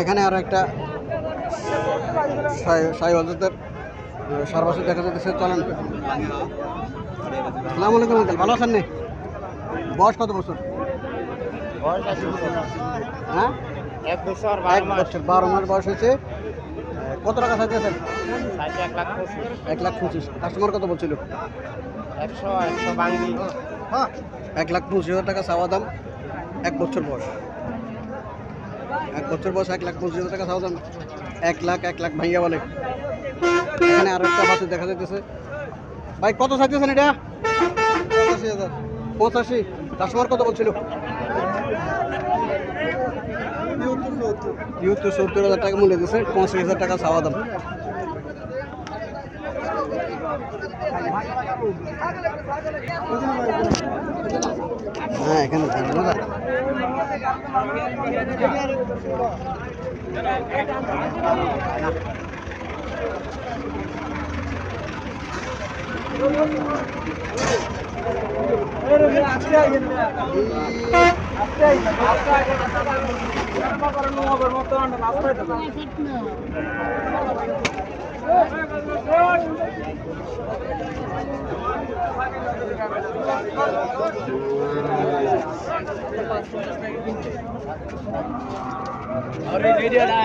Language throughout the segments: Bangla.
এখানে আর একটা সাইওয়ালদের সার বছর দেখা যাচ্ছে। চলেন। আসসালামু আলাইকুম আঙ্কেল, ভালো আছেন নি? বয়স কত বছর? হ্যাঁ, 1 বছর 12 মাস বয়স হয়েছে। কত টাকা চাইতেছেন? 1,25,000। কাস্টমার কত বলছিল? 100 বাংলি। 1,25,000 টাকা চাওয়া দাম। 1 বছর বয়স, 1 বছর বয়স, 1,25,000 টাকা চাওয়া দাম। 1 লাখ ভাইয়া বলে। এখানে আরো একটা বাছুর দেখা যাইতেছে। ভাই কত চাইতেছেন এটা? 85,000। কাস্টমার কত বলছিল? 70,000 টাকা মূল্য দিচ্ছে। 85,000 টাকা চাওয়া দাম। হ্যাঁ, এখানে ধন্যবাদ। और ये वीडियो ना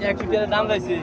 एक वीडियो दाम लाइছি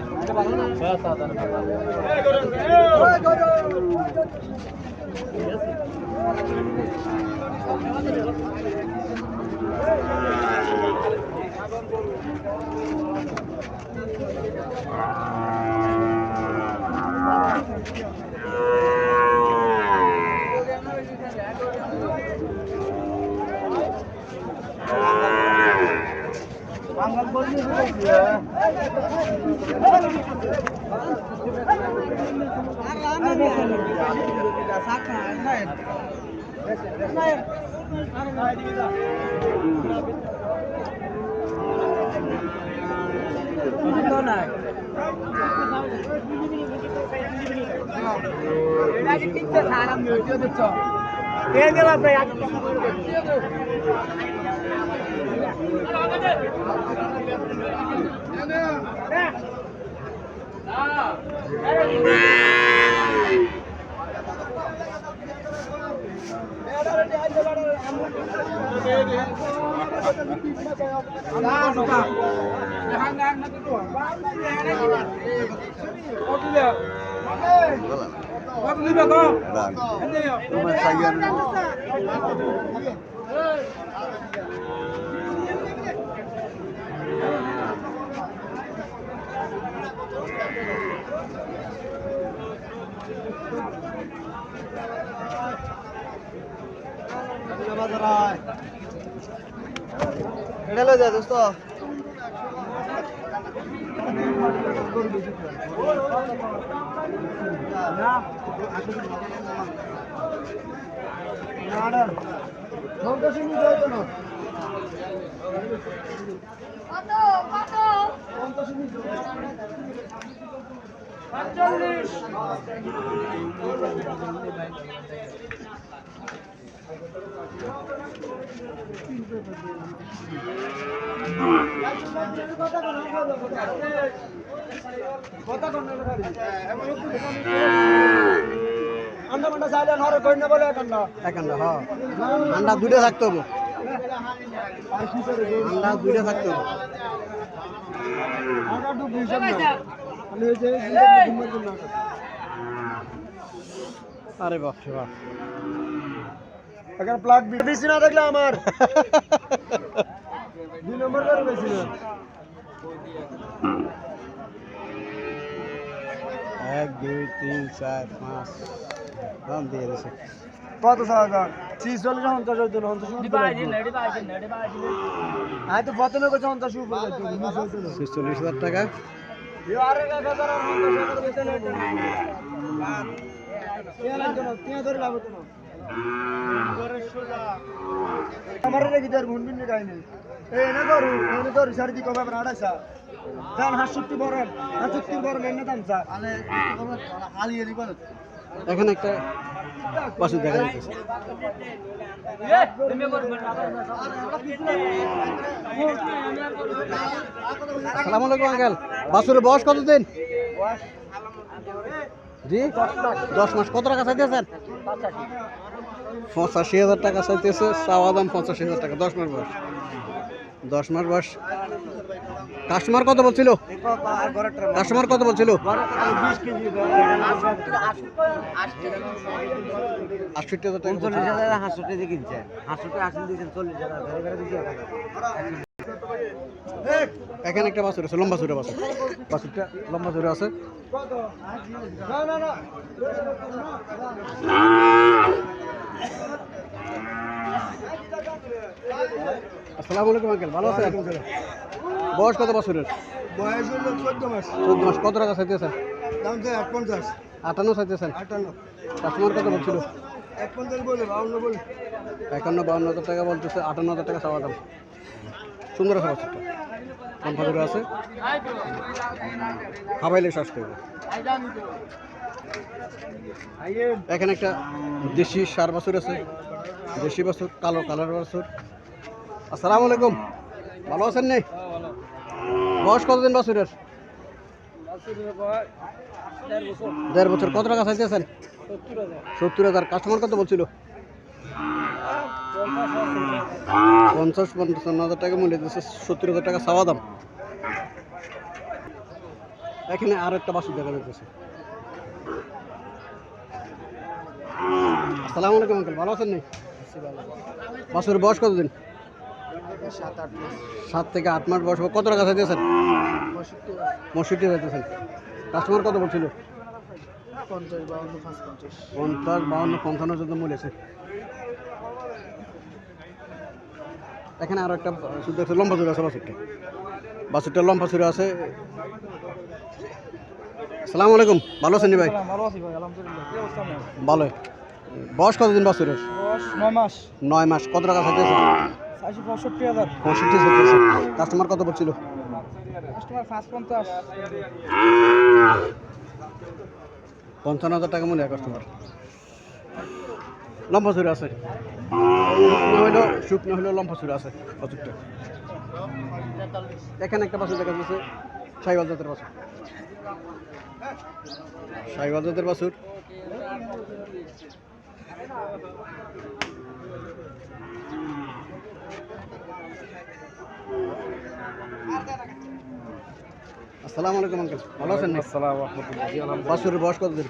দোস্ত আন্ডা দুইটা থাকতে হবে। আন্ডা দুইটা থাকতে হবে। আরে বাপ রে বাপ, এখানে প্লাগ বেশি না দেখলে আমার 2 নম্বর করে বেশি না। 1 2 3 4 5 দাম দিয়ে দিছে। কত টাকা? 46 50 হইতো না 50 আই তো বতনে কত 50 উপরে যাইতো 46,000 টাকা। আরে কাকা যারা 50 টাকা বেচে না কে লাগতো না কে ধরে লাভ হতো না আমার রেগে যার মুন্ডিন নে গাইনি এই না করু সারদি কবে রাড়াসা জান 60 বড় 60 বড় মেনে দামসা আলে হালিয়ে দিবা এখানে একটা বাছুর দেখা যাচ্ছে। আসসালামু আলাইকুম আঙ্কেল, বাছুরের বয়স কতদিন? জি 10 মাস। কত টাকা চাইতেছেন? 85,000 টাকা চাইতেছে, চাওয়া দাম 85,000 টাকা। 10 মাস বয়স, 10 মাস বয়স। কাস্টমার কত বলছিল? কাস্টমার কত বলছিল? 68,000 টাকা। 39,000 হাঁসুটে দিয়ে কিনছেন, হাঁসুটে আসেন দিয়েছেন 40,000, ঘরে ঘরে দিয়েছেন। এখানে একটা বাছুর আছে, লম্বা চূড়া বাছুর। বাছুরটা লম্বা চূড়া আছে। আসসালামু আলাইকুম আঙ্কেল, ভালো আছেন? বয়স কত বছরের? বয়স হলো 14 মাস। 14 মাস। কত টাকা চাইতেছেন? দাম তো 58, 58 চাইতেছেন। 58, কাস্টমার কত বলছিল? 51 বলে, 52 বলে। 51-52 টাকা বলতেছে, 58,000 টাকা চাওয়া দাম। সুন্দর আছে বাছুরটা, লম্বা চূড়া আছে, খাবাইলে শ্বাস করবে। এখানে একটা দেশি সার বাছুর আছে, দেশি বাছুর, কালো কালার বাছুর। আসসালামু আলাইকুম, ভালো আছেন? নেই বয়স কতদিন বাছুরের? 1.5 বছর। কত টাকা চাইতেছেন? 70,000। কাস্টমার কত বলছিল? 50-55,000 টাকা মূল্য দিচ্ছে, 70,000 টাকা চাওয়া দাম। এখানে আর একটা বাছুর দেখা যাচ্ছে। আসসালামু আলাইকুম আঙ্কেল, ভালো আছেন? নেই বাছুরের বয়স কতদিন? 7 থেকে 8 মাস বয়স। কত টাকা চাইতেছেন? 65 চাইতেছেন। কাস্টমার কত বলছিল? 50, 52, 50, 52, 55 পর্যন্ত মূল্য আছে। এখানে আরো একটা বাছুর দেখছে, লম্বা চূড়া আছে বাছুরটা। বাছুরটা লম্বা চূড়া আছে। আসসালামু আলাইকুম, ভালো আছেন ভাই? ভালো আছি ভাই, আলহামদুলিল্লাহ। কি অবস্থা আপনার? ভালো। বয়স কতদিন বাছুরের? বয়স 9 মাস। 9 মাস। কত টাকা চাইতেছেন? 65,000। 65 চাইতেছে। কাস্টমার কত বলছিল? কাস্টমার 550। 55,000 টাকা মূল্য কাস্টমার। লম্বা চূড়া আছে, শুকনো হইলেও লম্বা চূড়া আছে বাছুরটা। এখানে একটা বাছুর দেখা যাচ্ছে, শাহিওয়াল জাতের বাছুর। শাহিওয়াল জাতের বাছুর। আসসালামু আলাইকুম আঙ্কেল, ভালো আছেন? আসসালামু আলাইকুম। বাছুরের বয়স কতদিন?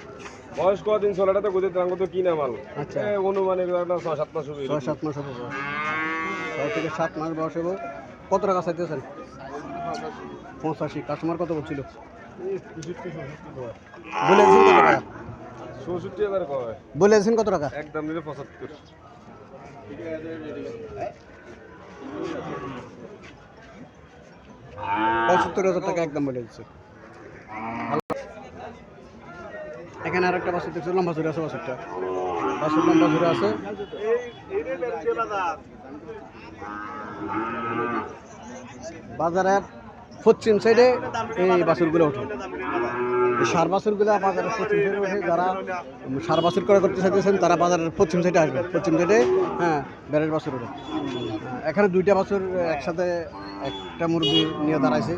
বয়স কদিন? ছোলাটা তো গুজে তাঙ্গ তো কিনা মাল। আচ্ছা, অনুমানিক 6-7 মাস হবে। 6-7 মাস হবে বয়স। 6 থেকে 7 মাস বয়স হবে। কত টাকা চাইতেছেন? 85। কাস্টমার কত বলছিল? বলেছেন কত টাকা? 64,000 কয়। বলেছেন কত টাকা? একদম নিলে 75। 75,000 টাকা একদম বলে দিচ্ছে। এখানে আর একটা বাছুর দেখছি, লম্বা চূড়া আছে বাছুরটা। বাছুর লম্বা চূড়া আছে। বাজারের পশ্চিম সাইডে এই বাছুরগুলো ওঠে। এই সার বাছুরগুলো বাজারের পশ্চিম সাইডে ওঠে। যারা সার বাছুর করে করতে চাইতেছেন তারা বাজারের পশ্চিম সাইডে আসবে। পশ্চিম সাইডে বেড়ের বাছুর ওঠে। এখানে 2টা বাছুর একসাথে একটা মুরগি নিয়ে দাঁড়াইছে।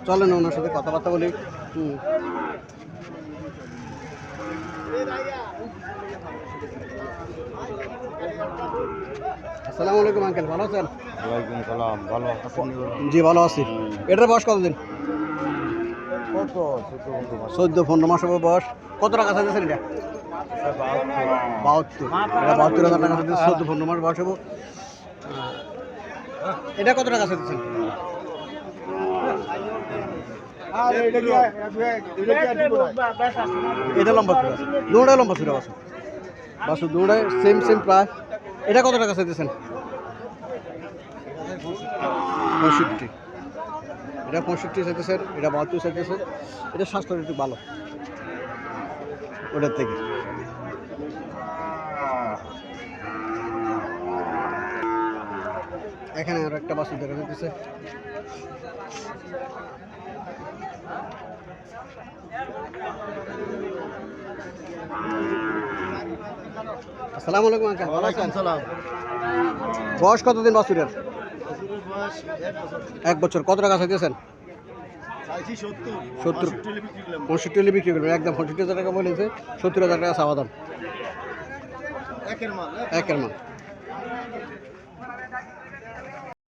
চলেন ওনার সাথে কথাবার্তা বলি। আসসালামু আলাইকুম আঙ্কেল, ভালো আছেন? ওয়ালাইকুম সালাম, ভালো আছেন? জি ভালো আছি। এটার বয়স কতদিন? কত? 14-15 মাস হবে বয়স। কত টাকা চাইতেছেন এটা? 72। এটা 72,000 টাকা চাইতেছে, 14-15 মাস বয়স হবে। এটা কত টাকা চাইতেছেন? এটা লম্বা চূড়া আছে, দুটাই লম্বা চূড়া আছে বাসু, দুটাই সেম প্রায়। এটা কত টাকা চাইতেছেন? 65। এটা 65 চাইতেছেন, এটা 72 চাইতেছে। এটা স্বাস্থ্য একটু ভালো ওটার থেকে। এখানে আরো একটা বাছুর দেখা যাচ্ছে। আসসালামু আলাইকুম আঙ্কেল, ভালো আছেন? বয়স কতদিন বাছুরের? 1 বছর। কত টাকা চাইতেছেন? 70, 65 হলে বিক্রি করবেন। একদম 65,000 টাকা বলেছে, 70,000 টাকা চাওয়া দাম। একের মাল।